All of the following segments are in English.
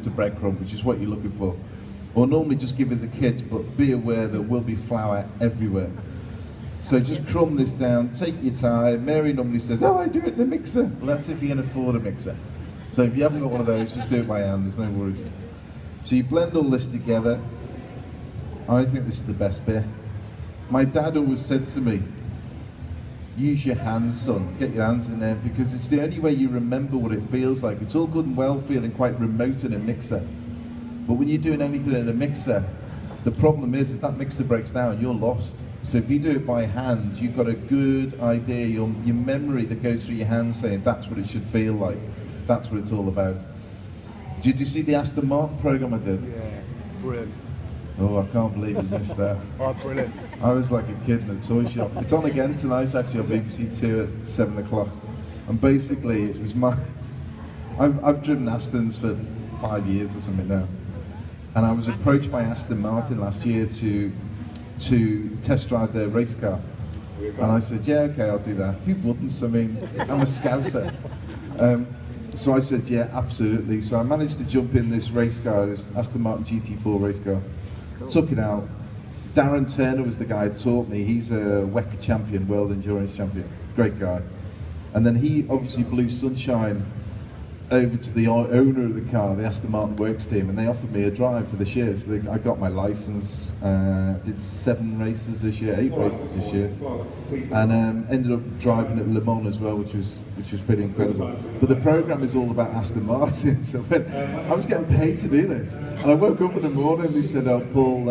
it's a breadcrumb, which is what you're looking for. Or normally just give it the kids, but be aware there will be flour everywhere. So just crumb this down, take your time. Mary normally says, oh, I do it in a mixer. Well, that's if you can afford a mixer. So if you haven't got one of those, just do it by hand, there's no worries. So you blend all this together. I think this is the best bit. My dad always said to me, use your hands, son, get your hands in there, because it's the only way you remember what it feels like. It's all good and well feeling quite remote in a mixer. But when you're doing anything in a mixer, the problem is if that mixer breaks down, you're lost. So if you do it by hand, you've got a good idea, your memory that goes through your hands saying that's what it should feel like. That's what it's all about. Did you see the Aston Martin programme I did? Yeah, brilliant. Oh, I can't believe you missed that. Oh, brilliant. I was like a kid in a toy shop. It's on again tonight actually on BBC Two at 7 o'clock. And basically it was I've driven Astons for 5 years or something now. And I was approached by Aston Martin last year to test drive their race car. And I said, yeah, okay, I'll do that. Who wouldn't? I mean, I'm a Scouser. So I said, yeah, absolutely. So I managed to jump in this race car, this Aston Martin GT4 race car. Cool. Took it out. Darren Turner was the guy who taught me. He's a WEC champion, world endurance champion. Great guy. And then he obviously blew sunshine over to the owner of the car, the Aston Martin Works team, and they offered me a drive for this year. So I got my license, did 7 races this year, 8 races this year, and ended up driving at Le Mans as well, which was pretty incredible. But the program is all about Aston Martin, so I was getting paid to do this, and I woke up in the morning. They said, "Oh, Paul,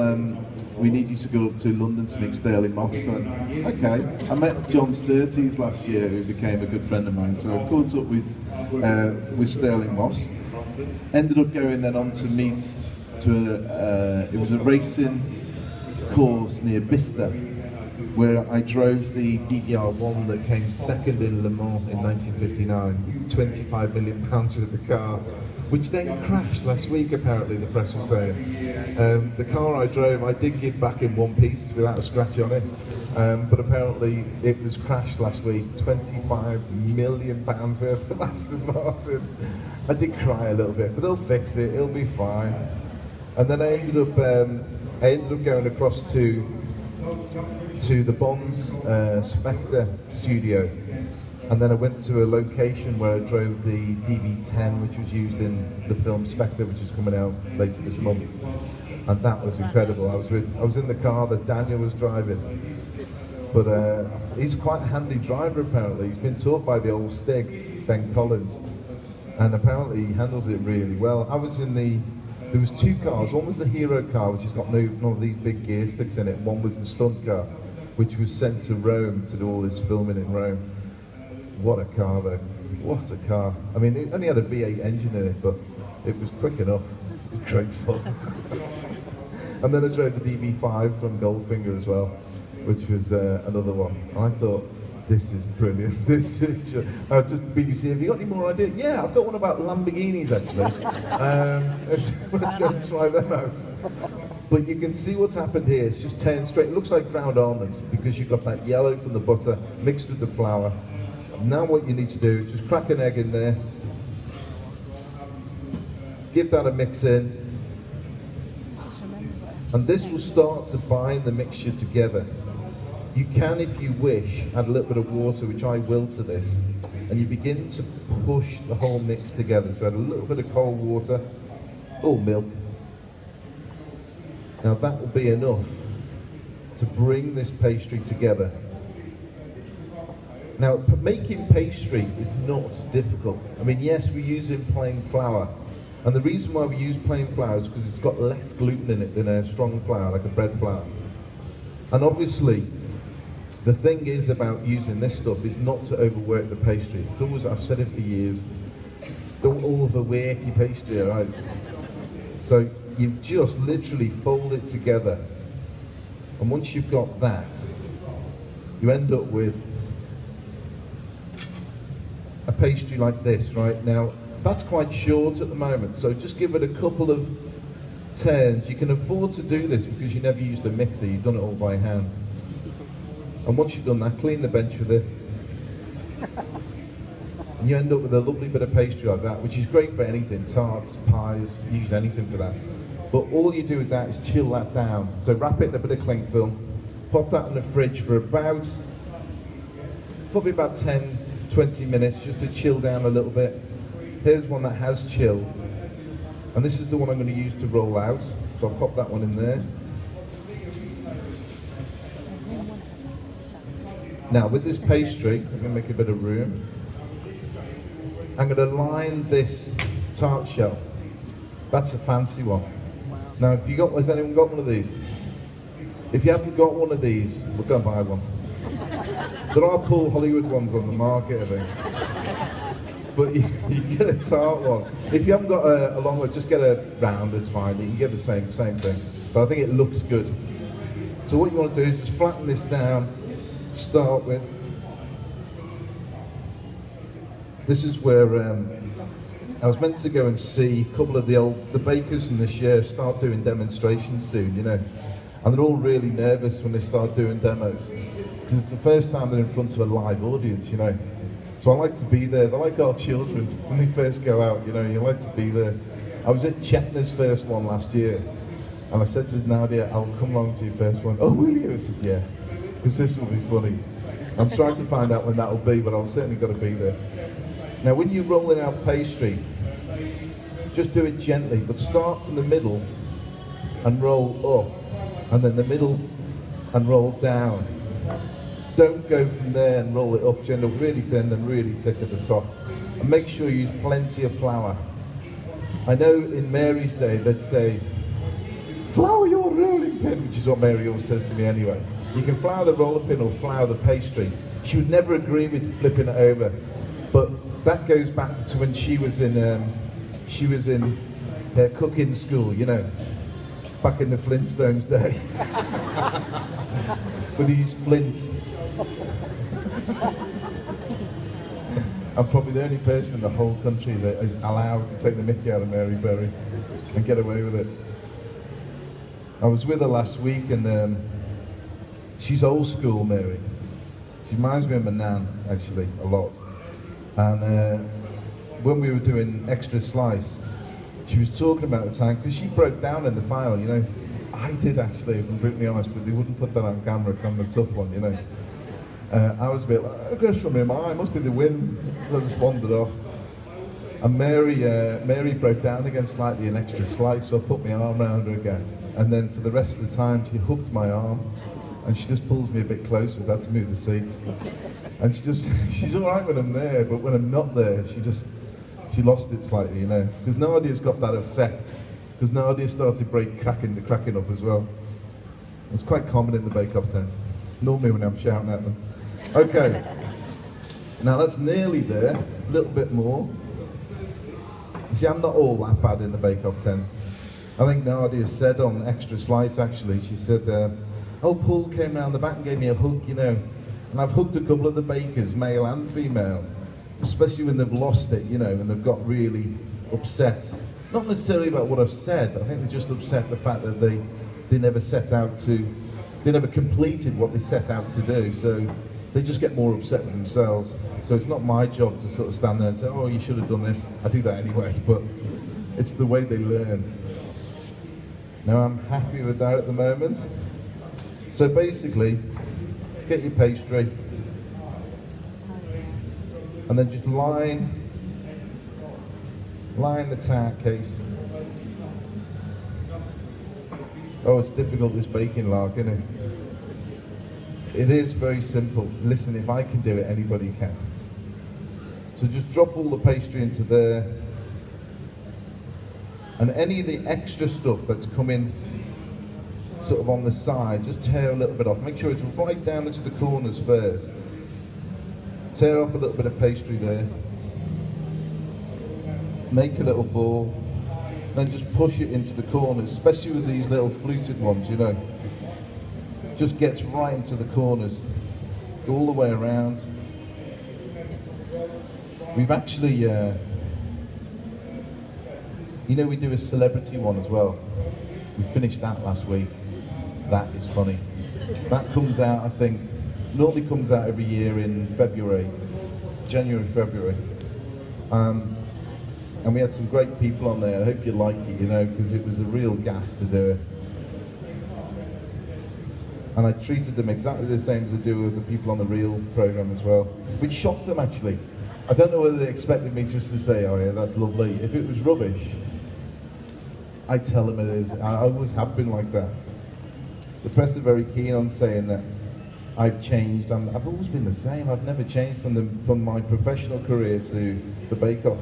we need you to go up to London to meet Stirling Moss." So, okay, I met John Surtees last year, who became a good friend of mine. So I caught up with Stirling Moss. Ended up going then on to meet it was a racing course near Bicester, where I drove the DDR1 that came second in Le Mans in 1959, £25 million with the car, which then crashed last week, apparently, the press was saying. The car I drove, I did give back in one piece without a scratch on it, but apparently it was crashed last week, £25 million worth of Aston Martin. I did cry a little bit, but they'll fix it, it'll be fine. And then I ended up going across to the Bonds Spectre studio. And then I went to a location where I drove the DB10, which was used in the film Spectre, which is coming out later this month. And that was incredible. I was in the car that Daniel was driving. But he's quite a handy driver, apparently. He's been taught by the old Stig, Ben Collins. And apparently he handles it really well. I was in there was 2 cars. One was the Hero car, which has got none of these big gear sticks in it. One was the stunt car, which was sent to Rome to do all this filming in Rome. What a car though, what a car. I mean, it only had a V8 engine in it, but it was quick enough. It was great fun. And then I drove the DB5 from Goldfinger as well, which was another one. And I thought, this is brilliant. This is just the BBC, have you got any more ideas? Yeah, I've got one about Lamborghinis actually. Let's go and try them out. But you can see what's happened here. It's just turned straight. It looks like ground almonds because you've got that yellow from the butter mixed with the flour. Now what you need to do is just crack an egg in there, give that a mix in, and this will start to bind the mixture together. You can, if you wish, add a little bit of water, which I will to this, and you begin to push the whole mix together. So add a little bit of cold water, or milk. Now that will be enough to bring this pastry together. Now, making pastry is not difficult. I mean, yes, we're using plain flour. And the reason why we use plain flour is because it's got less gluten in it than a strong flour, like a bread flour. And obviously, the thing is about using this stuff is not to overwork the pastry. It's always, I've said it for years, don't overwork your pastry, all right? So you just literally fold it together. And once you've got that, you end up with a pastry like this, right? Now, that's quite short at the moment, so just give it a couple of turns. You can afford to do this because you never used a mixer, you've done it all by hand. And once you've done that, clean the bench with it. And you end up with a lovely bit of pastry like that, which is great for anything, tarts, pies, use anything for that. But all you do with that is chill that down. So wrap it in a bit of cling film, pop that in the fridge for probably about 10, 20 minutes, just to chill down a little bit. Here's one that has chilled. And this is the one I'm going to use to roll out. So I'll pop that one in there. Now with this pastry, I'm going to make a bit of room. I'm going to line this tart shell. That's a fancy one. Now has anyone got one of these? If you haven't got one of these, we'll go and buy one. There are Paul Hollywood ones on the market, I think. But you get a tart one. If you haven't got a long one, just get a round, it's fine. You can get the same thing. But I think it looks good. So what you want to do is just flatten this down to start with. This is where I was meant to go and see a couple of the bakers from this year start doing demonstrations soon, you know. And they're all really nervous when they start doing demos. Because it's the first time they're in front of a live audience, you know. So I like to be there. They're like our children when they first go out, you know, you like to be there. I was at Chetna's first one last year, and I said to Nadia, I'll come along to your first one. Oh, will you? I said, yeah, because this will be funny. I'm trying to find out when that'll be, but I've certainly got to be there. Now, when you're rolling out pastry, just do it gently, but start from the middle and roll up, and then the middle and roll down. Don't go from there and roll it up, you end up really thin and really thick at the top. And make sure you use plenty of flour. I know in Mary's day they'd say, flour your rolling pin, which is what Mary always says to me anyway. You can flour the roller pin or flour the pastry. She would never agree with flipping it over, but that goes back to when she was in her cooking school, you know, back in the Flintstones day. Where they used flints. I'm probably the only person in the whole country that is allowed to take the mickey out of Mary Berry and get away with it. I was with her last week, and she's old school, Mary. She reminds me of my nan, actually, a lot. And when we were doing Extra Slice, she was talking about the time, because she broke down in the final, you know. I did actually, if I'm brutally honest, but they wouldn't put that on camera because I'm the tough one, you know. I was a bit like, I've got something in my eye, must be the wind. I just wandered off. And Mary broke down again slightly in Extra Slice, so I put my arm around her again. And then for the rest of the time, she hooked my arm, and she just pulls me a bit closer, so I had to move the seats. And she's all right when I'm there, but when I'm not there, she lost it slightly, you know. Because Nadia's got that effect. Because Nadia started cracking up as well. It's quite common in the bake-off tent. Normally when I'm shouting at them. Okay. Now that's nearly there. A little bit more. You see, I'm not all that bad in the bake-off tent. I think Nadia said on Extra Slice, actually, she said, oh, Paul came round the back and gave me a hug, you know. And I've hugged a couple of the bakers, male and female, especially when they've lost it, you know, and they've got really upset. Not necessarily about what I've said, I think they're just upset the fact that they never completed what they set out to do, so they just get more upset with themselves. So it's not my job to sort of stand there and say, oh, you should have done this. I do that anyway, but it's the way they learn. Now I'm happy with that at the moment. So basically, get your pastry, and then just line the tart case. Oh, it's difficult, this baking lark, isn't it? It is very simple. Listen, if I can do it, anybody can. So just drop all the pastry into there. And any of the extra stuff that's coming sort of on the side, just tear a little bit off. Make sure it's right down into the corners first. Tear off a little bit of pastry there. Make a little ball, then just push it into the corners, especially with these little fluted ones, you know. Just gets right into the corners, go all the way around. We've actually, you know, we do a celebrity one as well. We finished that last week. That is funny. That comes out, I think, normally comes out every year in February, January, February. And we had some great people on there. I hope you like it, you know, because it was a real gas to do it. And I treated them exactly the same as I do with the people on the Real program as well, which shocked them actually. I don't know whether they expected me just to say, oh yeah, that's lovely. If it was rubbish, I tell them it is. I always have been like that. The press are very keen on saying that I've changed. I've always been the same. I've never changed from my professional career to the Bake Off.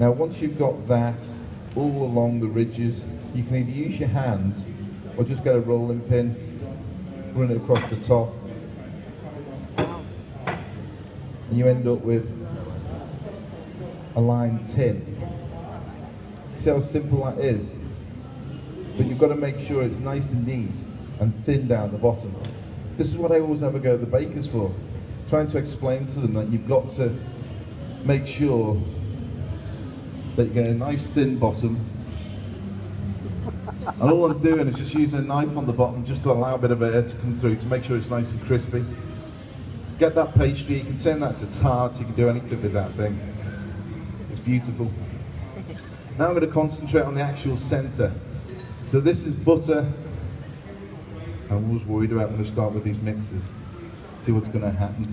Now, once you've got that all along the ridges, you can either use your hand or just get a rolling pin, run it across the top, and you end up with a lined tin. See how simple that is? But you've got to make sure it's nice and neat and thin down the bottom. This is what I always have a go at the bakers for, trying to explain to them that you've got to make sure that you get a nice thin bottom. And all I'm doing is just using a knife on the bottom just to allow a bit of air to come through to make sure it's nice and crispy. Get that pastry, you can turn that to tart, you can do anything with that thing. It's beautiful. Now I'm going to concentrate on the actual centre. So this is butter. I'm always worried about when I start with these mixes. See what's going to happen.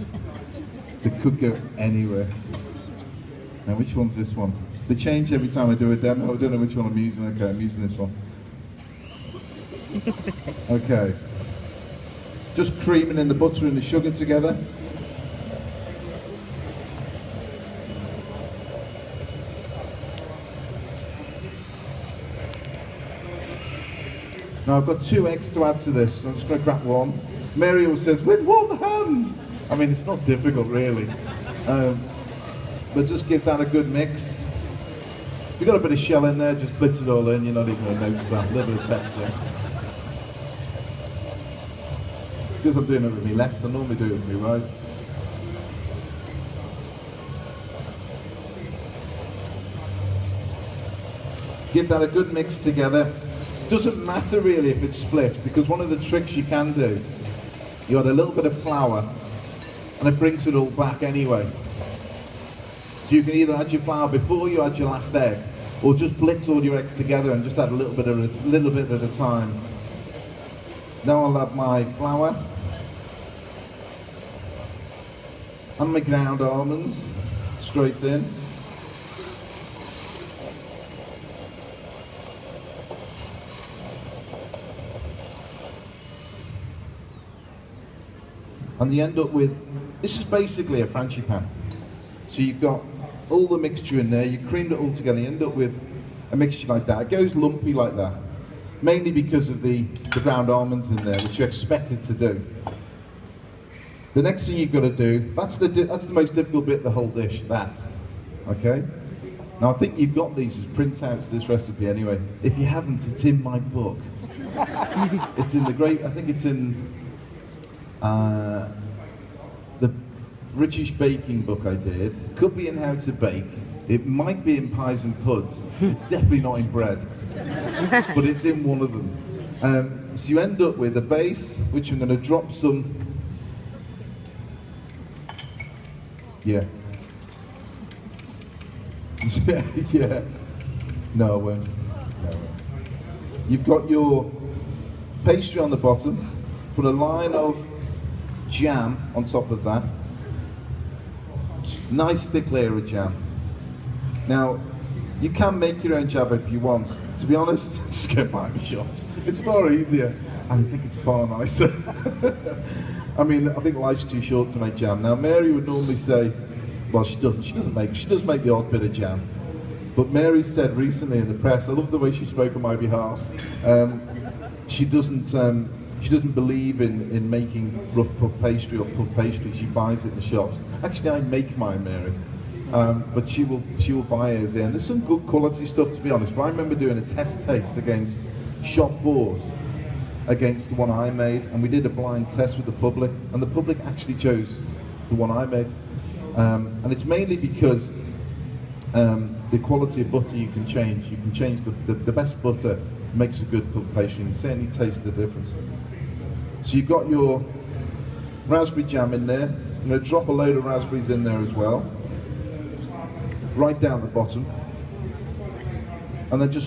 So it could go anywhere. Now which one's this one? They change every time I do a demo. I don't know which one I'm using. Okay, I'm using this one. Okay. Just creaming in the butter and the sugar together. Now I've got 2 eggs to add to this, so I'm just going to crack one. Mary always says, with one hand! I mean, it's not difficult really. But just give that a good mix. If you've got a bit of shell in there, just blitz it all in, you're not even going to notice that. A little bit of texture. Because I'm doing it with my left, I normally do it with my right. Give that a good mix together. Doesn't matter really if it's split, because one of the tricks you can do, you add a little bit of flour and it brings it all back anyway. So you can either add your flour before you add your last egg, or just blitz all your eggs together and just add a little bit at a time. Now I'll add my flour and my ground almonds straight in. And you end up with, this is basically a frangipane. So you've got all the mixture in there, you creamed it all together, you end up with a mixture like that. It goes lumpy like that, mainly because of the ground almonds in there, which you expect it to do. The next thing you've got to do, that's the most difficult bit of the whole dish, that, okay? Now I think you've got these as printouts, this recipe anyway. If you haven't, it's in my book. It's in the I think it's in the British baking book I did. Could be in How to Bake. It might be in Pies and Puds. It's definitely not in bread, but it's in one of them. So you end up with a base, which I'm going to drop some. Yeah. Yeah. No, I won't. No, I won't. You've got your pastry on the bottom. Put a line of jam on top of that. Nice thick layer of jam. Now, you can make your own jam if you want. To be honest, just go buy the shops. It's far easier, and I think it's far nicer. I mean, I think life's too short to make jam. Now, Mary would normally say, well, she does make the odd bit of jam. But Mary said recently in the press, I love the way she spoke on my behalf, she doesn't believe in making rough puff pastry or puff pastry. She buys it in the shops. Actually, I make mine, Mary, but she will buy it. And there's some good quality stuff, to be honest. But I remember doing a test taste against shop boards, against the one I made, and we did a blind test with the public, and the public actually chose the one I made. And it's mainly because the quality of butter you can change. You can change the best butter makes a good puff pastry, and you certainly taste the difference. So you've got your raspberry jam in there. I'm going to drop a load of raspberries in there as well. right down the bottom, and then just